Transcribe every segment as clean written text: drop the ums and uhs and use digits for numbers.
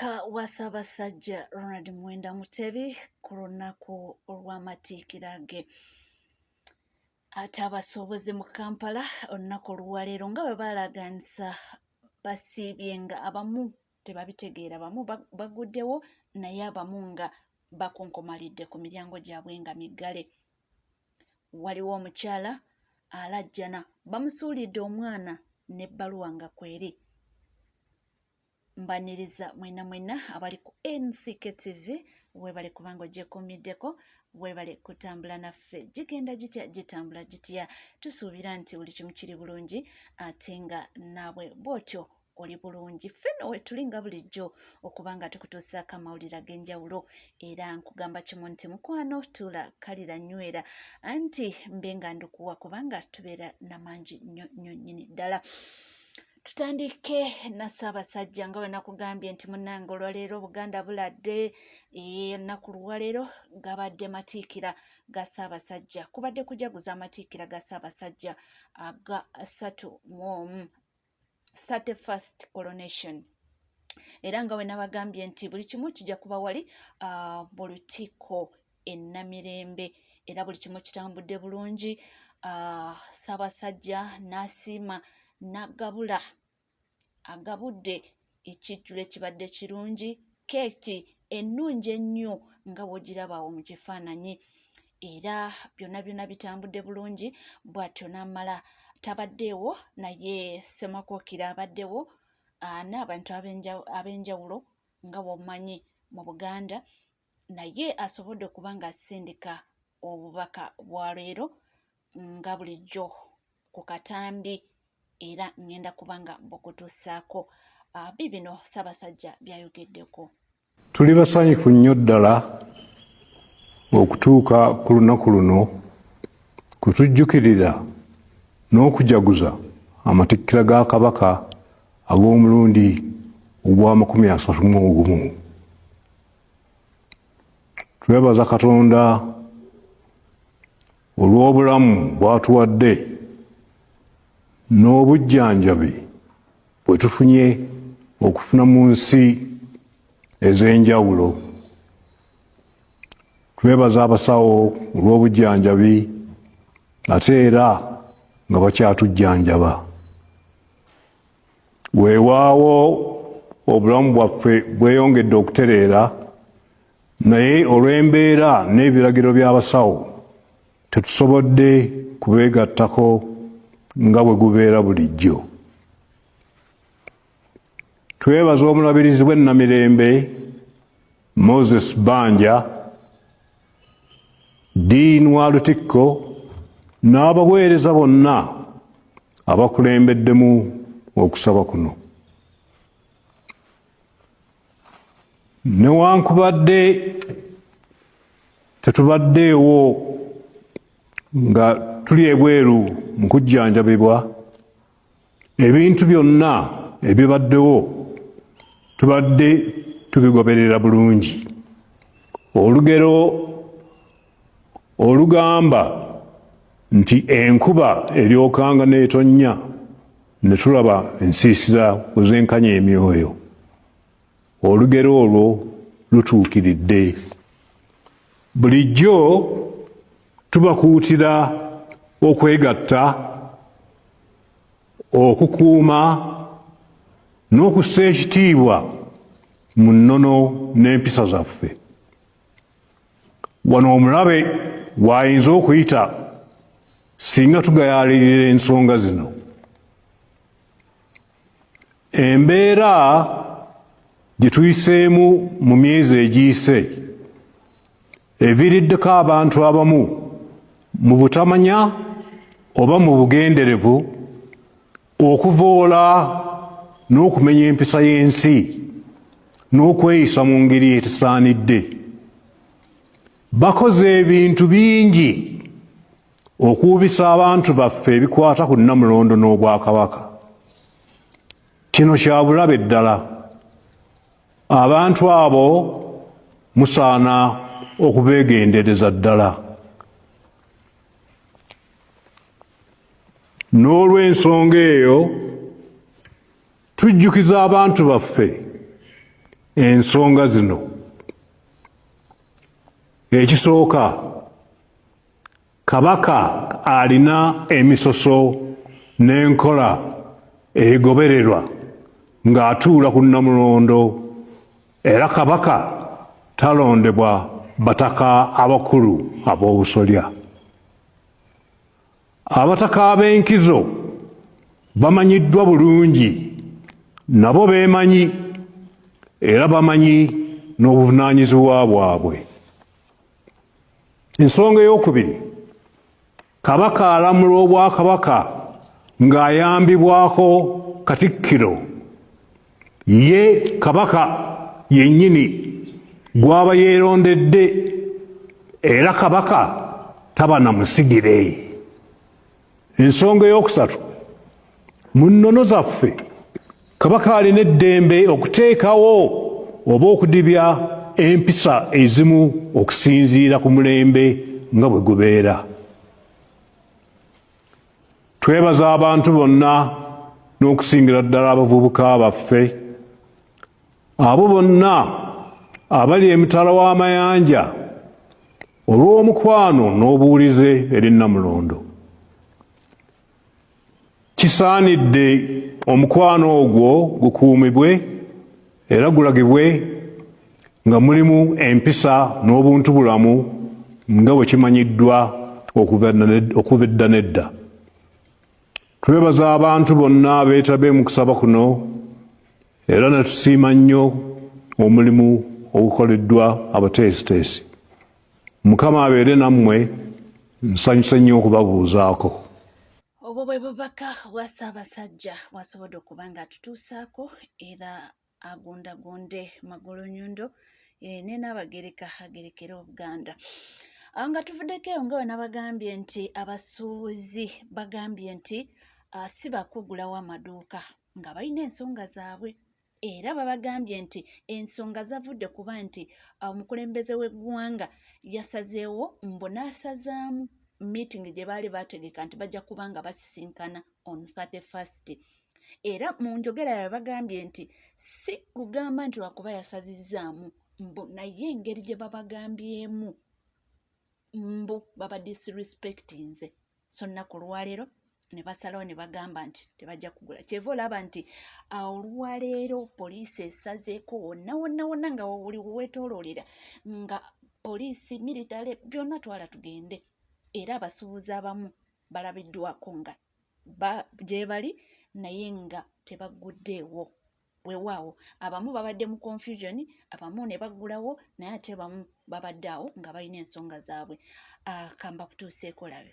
Omubaka wa Ssaabasajja Ronald Muwenda Mutebi ku lunaku olw'amatikkira ge. Ate abasobozi mu Kampala olunaku olwaleero nga bwe baalaganisa basiibye nga abamu tebabitegeera, abamu baguddewo naye abamu nga bakonkomalidde ku miryango gyabwe nga miggale. Waliwo omukyala alajjana bamusuulidde omwana n'ebbaluwa nga kweri. Mbaniriza mwena abali ku NCK TV webale kubanga ogyekuumiddeko, webale kutambula naffe. Gigenda gitya gitambula gitya, tusuubira nti buli kimu kiri bulungi ate nga naabwe bw'otyo oli bulungi. Ffenno we tuli nga bulijjo okubanga tukutuusaako amawulire ag'enjawulo, era nkugamba kimu nti mukwano tuula kalira nywera anti mbe nga ndukuwa kubanga tubeera namangi nnyo nnyini ddala. Tutandike na Ssaabasajja nga bwe nakugambye nti munnange olwaleero Buganda buladde. Ennaku lwaleero gabadde matikkira ga Ssaabasajja, kubadde kujaguza amatikkira ga Ssaabasajja aga 31st coronation. Era nga bwe nabagambye nti buli kimu kijja kuba wali mu lutikko e Namirembe, era buli kimu kitambudde bulungi. Ssaabasajja n'asiima n'agabula, agabudde ekijjulo ekibadde kirungi, keeki ennungi ennyo nga bw'ogirabawo mu kifaananyi, era byonna bitambudde bulungi. Bw'atyo n'amala tabaddeewo naye Ssemakookiro abaddewo n'abantu ab'enjawulo nga bw'omanyi mu Buganda, naye asobodde okuba ng'asindika obubaka bwa leero nga bulijjo ku katambi, era ngenda kubanga mbukutuusaako. Bibino Ssaabasajja byayogeddeko. Tuli basanyufu nnyo ddala okutuuka ku lunaku luno kutujjukirira n'okujaguza amatikkira ga Kabaka ag'omulundi ogwa 31. Twebaza Katonda olw'obulamu bw'atuwadde n'obujjanjabi bwe tufunye okufuna mu nsi ez'enjawulo. Twebaza abasawo olw'obujjanjabi ate era nga bakyatujjanjaba. Weewaawo obulamu bwaffe bweyongedde okutereera, naye olw'embeera n'ebiragiro by'abasawo tetusobodde kubeegattako nga bwe gubeera bulijjo. Twebaza omulabirizi w'e Namirembe Moses Banja, Dean wa Lutikko n'abaweereza bonna abakulembeddemu okusaba kuno. Newankubadde tetubaddeewo nga tuli ebweru mu kujjanjabibwa, ebintu byonna ebibaddewo tubadde tubigoberera bulungi. Olugero olugamba nti enkuba eryokanga n'etonnya ne tulaba ensiisira bwe zenkanya emyoyo, olugero olwo lutuukiridde. Bulijjo tubakuutira okwegatta, okukuuma n'okussa ekitiibwa mu nnono n'empisa zaffe. Wano omulabe w'ayinza okuyita singa tugayaalirira ensonga zino. Embeera gye tuyiseemu mu myezi egiyise eviiriddeko abantu abamu mu butamanya oba mu bugenderevu okuvoola n'okumenya empisa y'ensi n'okweyisa mu ngeri etasaanidde. Bakoze ebintu bingi okuubisa abantu baffe ebikwata ku Nnamulondo n'Obwakabaka. Kino kya bulabe ddala. Abantu abo musaana okubeegendereza ddala. N'olw'ensonga eyo tujjukiza abantu baffe ensonga zino. Ekisooka, Kabaka alina emisoso n'enkola egobererwa ng'atuula ku Namulondo, era Kabaka talondebwa bataka abakulu ab'obusolya. Abataka ab'enkizo bamanyiddwa bulungi, nabo beemanyi era bamanyi n'obuvunaanyizibwa bwabwe. Ensonga ey'okubiri, Kabaka alamula Obwakabaka ng'ayambibwako Katikkiro. Ye Kabaka yennyini gw'aba yeerondedde, era Kabaka taba na musigire. Ensonga ey'okusatu, mu nnono zaffe Kabaka alina eddembe okuteekawo oba okudibya empisa ezimu okusinziira ku mulembe nga bwe gubeera. Twebaza abantu bonna n'okusingira ddala abavubuka baffe, abo bonna abali emitala w'amayanja olw'omukwano n'obuwulize eri Namulondo. Kisaanidde omukwano ogwo gukuumibwe era gulagibwe nga mulimu empisa n'obuntubulamu nga bwe kimanyiddwa okuva edda n'edda. Twebaza abantu bonna abeetabe mu kusaba kuno era ne tusiima nnyo omulimu ogukoleddwa abateesiteesi. Mukama abeere nammwe, nsanyuse nnyo okubabuuzaako. Obwo bwe bubaka bwa Ssaabasajja bwasobodde okuba nga atutuusaako era agundagunde Magulunnyondo ne n'Abagereka agerekera Obuganda. Nga tuvuddeko eyo nga we nabagambye nti abasuubuzi bagambye nti si bakugulawo amaduuka nga balina ensonga zaabwe, era babagambye nti ensonga zavudde kuba nti omukulembeze w'eggwanga yasazeewo mbu n'asazaamu meeting gye baali bategeka nti bajja kuba nga basisinkana on 31st. Era mu njogera yaabwe bagambye nti si kugamba nti lwakuba yasazizzaamu mbu naye engeri gye babagambyemu mbu baba disrespectinze. So nnaku olwaleero ne basalawo ne bagamba nti tebajja kugula. Kyeva olaba nti olwaleero poliisi esazeeko wonna nga wuli weetooloolera nga poliisi militale byonna twala tugende. Era abasuubuzi abamu balabiddwako nga gye bali naye nga tebaguddeewo. Weewaawo abamu babadde mu confusion, abamu ne baggulawo, naye ate abamu babadde awo nga balina ensonga zaabwe. Kamba kutuuseeko labe.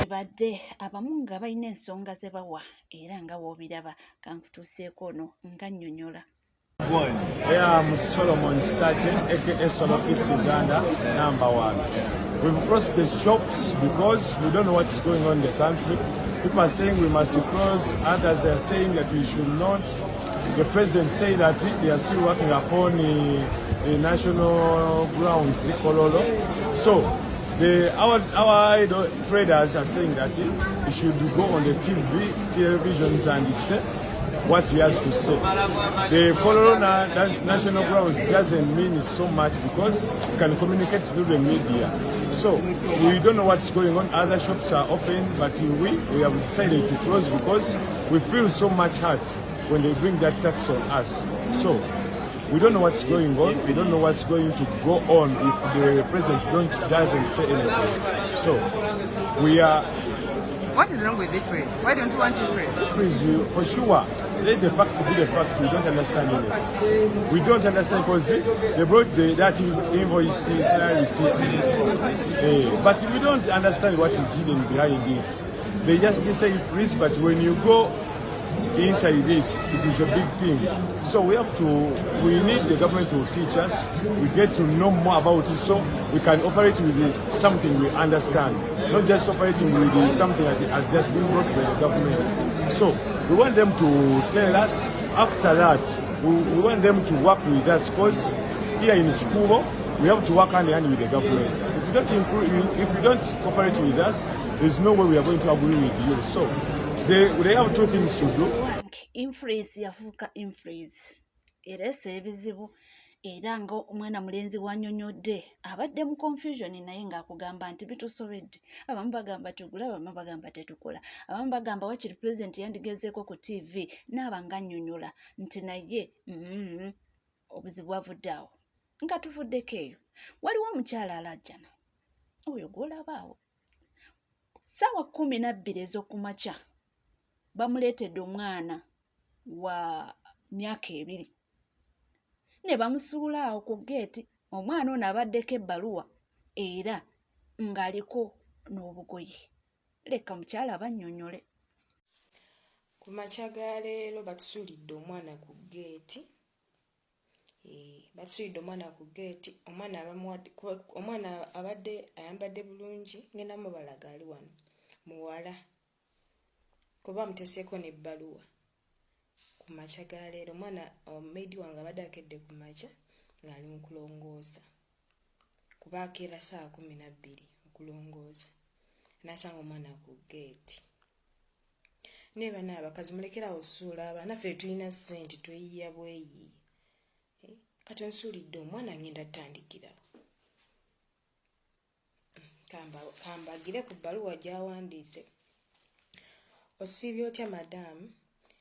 Badde abamu nga balina ensonga ze bawa era nga woobiraba. Kankutuuseeko ono nga nnyonnyola. Yeah, I'm Solomon Sache, aka Solo East Uganda, #1. We've closed the shops because we don't know what's going on in the country. People are saying we must close, others are saying that we should not. The president said that they are still working upon the national grounds, Kololo. So our traders are saying that he should go on the televisions and say what he has to say. The Kololo national grounds doesn't mean so much because you can communicate through the media. So we don't know what's going on. Other shops are open, but we have decided to close because we feel so much hurt when they bring that tax on us. So we don't know what's going on. We don't know what's going to go on if the president doesn't say anything. So we are... What is wrong with the press? Why don't you want to press? Please, for sure. let the fact be the fact. We don't understand it. We don't understand because they brought that invoice, receipt, but we don't understand what is hidden behind it. They just say freeze, but when you go inside it, it is a big thing. So we need the government to teach us. We get to know more about it so we can operate with something we understand, not just operating with something that has just been brought by the government. So we want them to tell us. After that, we want them to work with us because here in Chikubo, we have to work hand in hand with the government. If you don't cooperate with us, there's no way we are going to agree with you. So they have two things to do. Infreeze yafuuka infreeze ereesa ebizibu era nga omwana mulenzi wanyonyodde abadde mu confusion naye ng'akugamba nti bitusobedde. Abamu bagamba tugula, abamu bagamba tetukola, abamu bagamba wakiri president yandigezeeko ku TV naaba nga annyonnyola nti naye obuzibu bwavudde awo nga tuvuddeko eyo. Waliwo omukyala alajjana oyo gw'olabaawo ssaawa 12 ez'okumakya bamuleetedde omwana wa myaka 2 ne bamusuula awo ku geeti. Omwana ono abaddeko ebbaluwa era ng'aliko n'obugoye. Leka mukyala abannyonnyole. Ku makya ga leero batusuulidde omwana ku geeti. Batusuulidde omwana ku geeti. Omwana abadde ayambadde bulungi, ngenda mubalaga ali wano muwala kuba muteseeko n'ebbaluwa. Ku makya ga leero omwana omumaidi wange abadde akedde ku makya ng'ali mu kulongoosa kuba akeera ssaawa 12 okulongoosa n'asanga omwana ku geeti. Naye bana abakazi mulekerawo osuula abaana, naffe tulina ssente tweyiya bweyi. Kati onsuulidde omwana ngenda ttandikirawo. Kambagire ku bbaluwa gy'awandiise. Osiibye otya madamu?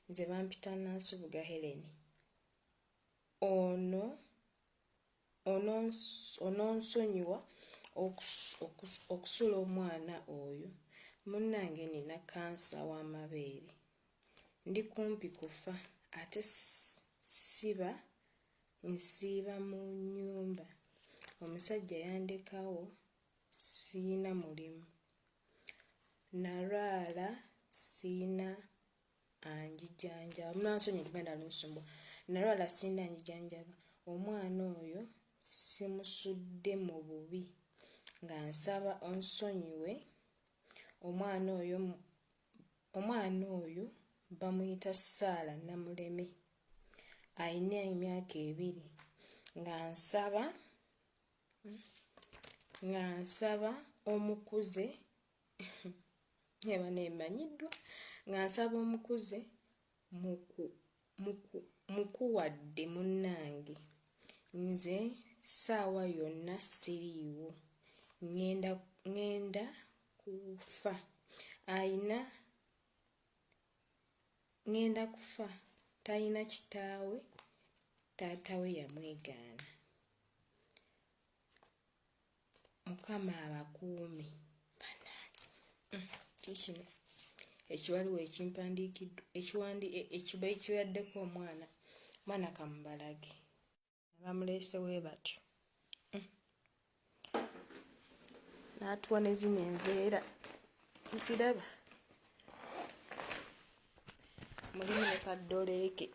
Nze bampita Nansubuga Helen. Ononsonyiwa okusula omwana oyo. Munnange nina kansa w'amabeere. Ndi kumpi kufa ate nsiiba mu nnyumba. Omusajja yandekawo siina mulimu. Nalwala siina anjijanjaba. Munansonyi Luganda lunsumba. Nalwala siina anjijanjaba. Omwana oyo simusudde mu bubi nga nsaba onsonyiwe. Omwana oyo bamuyita Saala Namuleme. Ayina emyaka 2 nga nsaba omukuze nemanyiddwa nga nsaba omukuze mukuwadde munnange. Nze ssaawa yonna siriiwo, ngenda kufa. Ngenda kufa. Talina kitaawe, taata we yamwegaana. Mukama abakuumi. Kikino ekiwaliwo ekimpandiikiddwa ekibaddeko omwana kamubalage. Bamuleese we batyo. N'atuwa ne zino enveera nziraba. Mulimu ne kaddoleeke.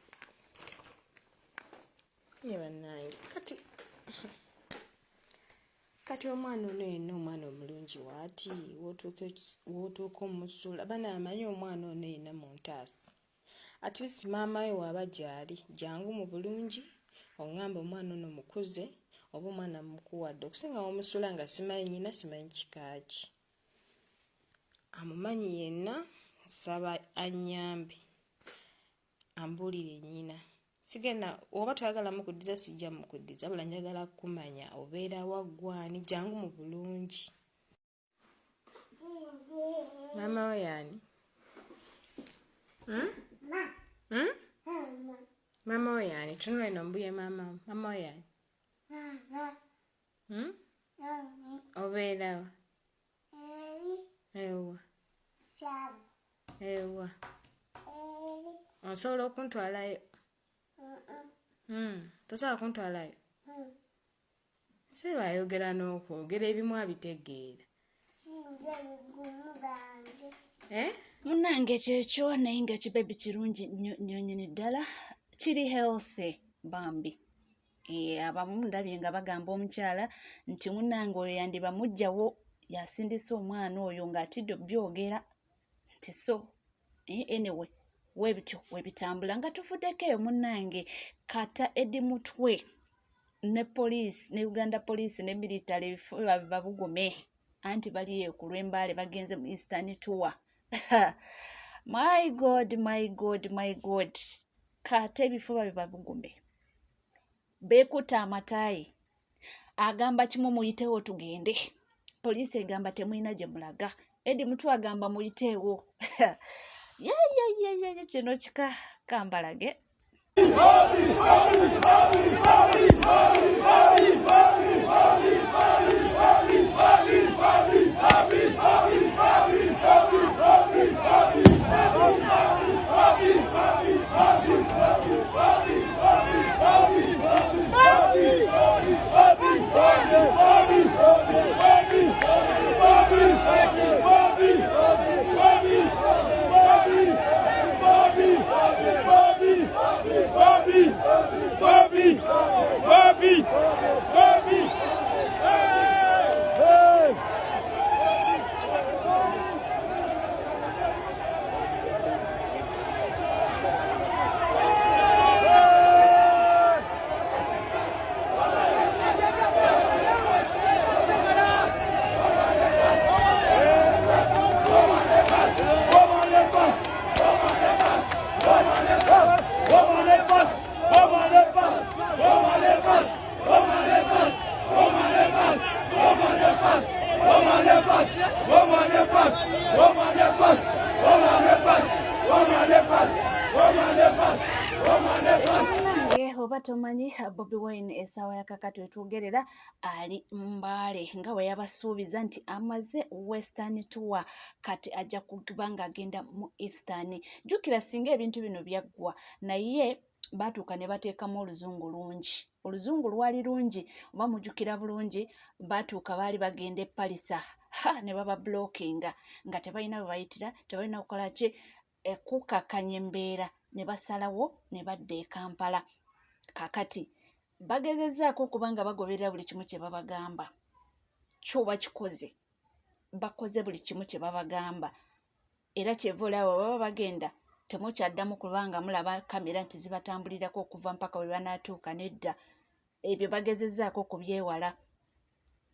Ye bannange kati omwana ono yenna omwana omulungi waati wootuuka omusuula. Bana amanyi omwana ono yenna mu ntaasi. At least maama we waaba gy'ali jangu mu bulungi oŋŋamba omwana ono mukuze oba omwana mukuwadde okusinga omusuula nga simanyi nnyina simanyi kikaaki. Amumanyi yenna nsaba annyambe ambuulire nnyina. Sigenda oba twagala mukuddiza sijja mukuddiza bula njagala kumanya obeera waggwani jangu mu bulungi. Maama we yani? Maama we yani? Tunula eno mbuye maama we yani? Obeera wa? Ewa. Osobola okuntwalayo? Tosobola kuntwalayo? Si bayogera n'okwogera ebimu abitegeera. Munnange kyekyo naye nga kibebi kirungi nnyo nnyini ddala kiri healthy bambi. Abamu ndabye nga bagamba omukyala nti munnange oyo yandiba mujjawo yasindisa omwana oyo ng'atidde byogera nti so anyway webityo webitambula nga tuvuddeko eyo munnange kata Eddie Mutwe ne poliisi ne Uganda poliisi ne military ebifuba babugume anti bali eyo ku Lwembaale bagenze mu Eastern Tour. My God, my God, my God. Kata ebifuba bibabugume. Bekuta amataayi. Agamba kimu muyiteewo tugende. Poliisi egamba temulina gye mulaga. Eddie Mutwe agamba muyiteewo. Kino kika kambalage. Oba tomanyi Bobi Wine essaawa ya kakati wetugerera ali Mbale nga we yabasuubiza nti amaze Western Tour kati ajja kuba ng'agenda mu Eastern. Jjukira singa ebintu bino byaggwa naye baatuuka ne bateekamu oluzungu lungi. Oluzungu lwali lungi oba mujjukira bulungi baatuuka baali bagenda e Palisa ne baba blockinga nga tebalina bwe bayitira tebalina kukola ki kukakanya embeera ne basalawo ne badda e Kampala. Kakati bagezezzaako okubanga bagoberera buli kimu kye babagamba kyoba kikoze bakoze buli kimu kye babagamba era kyeva olaba baba bagenda temukyaddamu kubanga mulaba kamera nti zibatambulirako okuva mpaka we banaatuuka nedda ebyo bagezezzaako okubyewala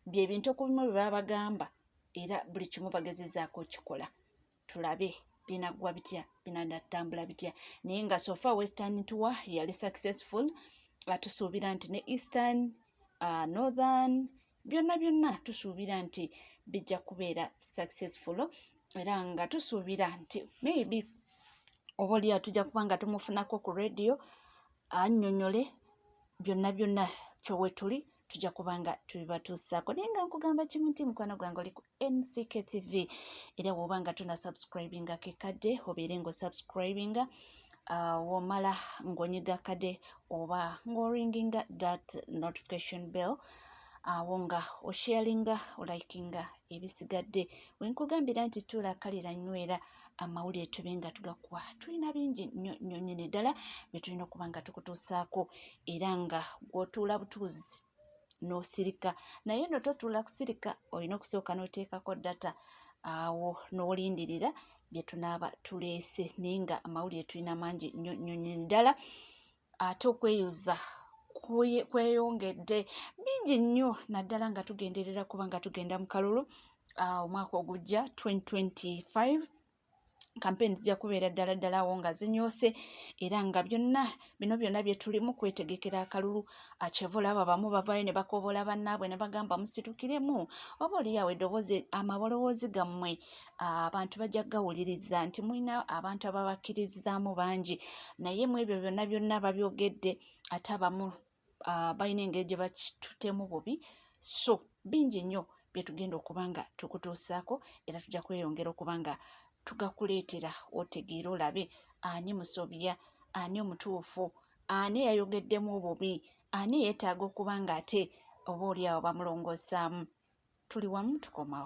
bye bintu okubimu bye baba bagamba era buli kimu bagezezzaako kikola tulabe binagwa bitya binatambula bitya naye nga sofa Western Tour yali successful tusuubira nti ne Eastern Northern byonna tusuubira nti bijja kubeera successful era nga tusuubira nti maybe obaoliyo tujja kuba nga tumufunako ku radio annyonnyole byonna ffe we tuli tujja kuba nga tubibatuusaako naye nga nkugamba kimu nti mukwano gwange oli ku NCK TV era bw'oba nga tuna subscribinga kekadde obeere ng'osubscribinga womala ng'onyiga kade oba ng'oringinga that notification bell awo nga osharinga olikinga ebisigadde wenkugambira nti tulakalira nywera amawulire tube nga tugakuwa tulina bingi nnyo nnyini ddala bye tulina okuba nga tukutuusaako era nga gw'otuula butuuzi n'osirika naye no totuula kusirika olina okusooka n'oteekako data awo n'olindirira bye tunaaba tuleese naye nga amawulire tulina mangi nnyo nnyini ddala ate okweyuza kweyongedde bingi nnyo naddala nga tugenderera kuba nga tugenda mu kalulu omwaka ogujja 2025 campaign zijja kubeera ddala awo nga zinyoose era nga bino byonna bye tulimu kwetegekera akalulu akyevula abo abamu bavaayo ne bakoobola bannaabwe ne bagamba musitukiremu oba oliyawo eddoboozi amalowoozi gammwe abantu bajja gawuliriza nti mulina abantu ababakkiririzaamu bangi naye mu ebyo byonna babyogedde ate abamu balina engeri gye bakitutemu bubi so bingi nnyo bye tugenda okuba nga tukutuusaako era tujja kweyongera okuba nga tugakuleetera otegeera olabe ani musobya, ani omutuufu, ani yayogeddemu obubi, ani yeetaaga okuba nga ate oba oli awo bamulongoosaamu. Tuli wamu tukomawo.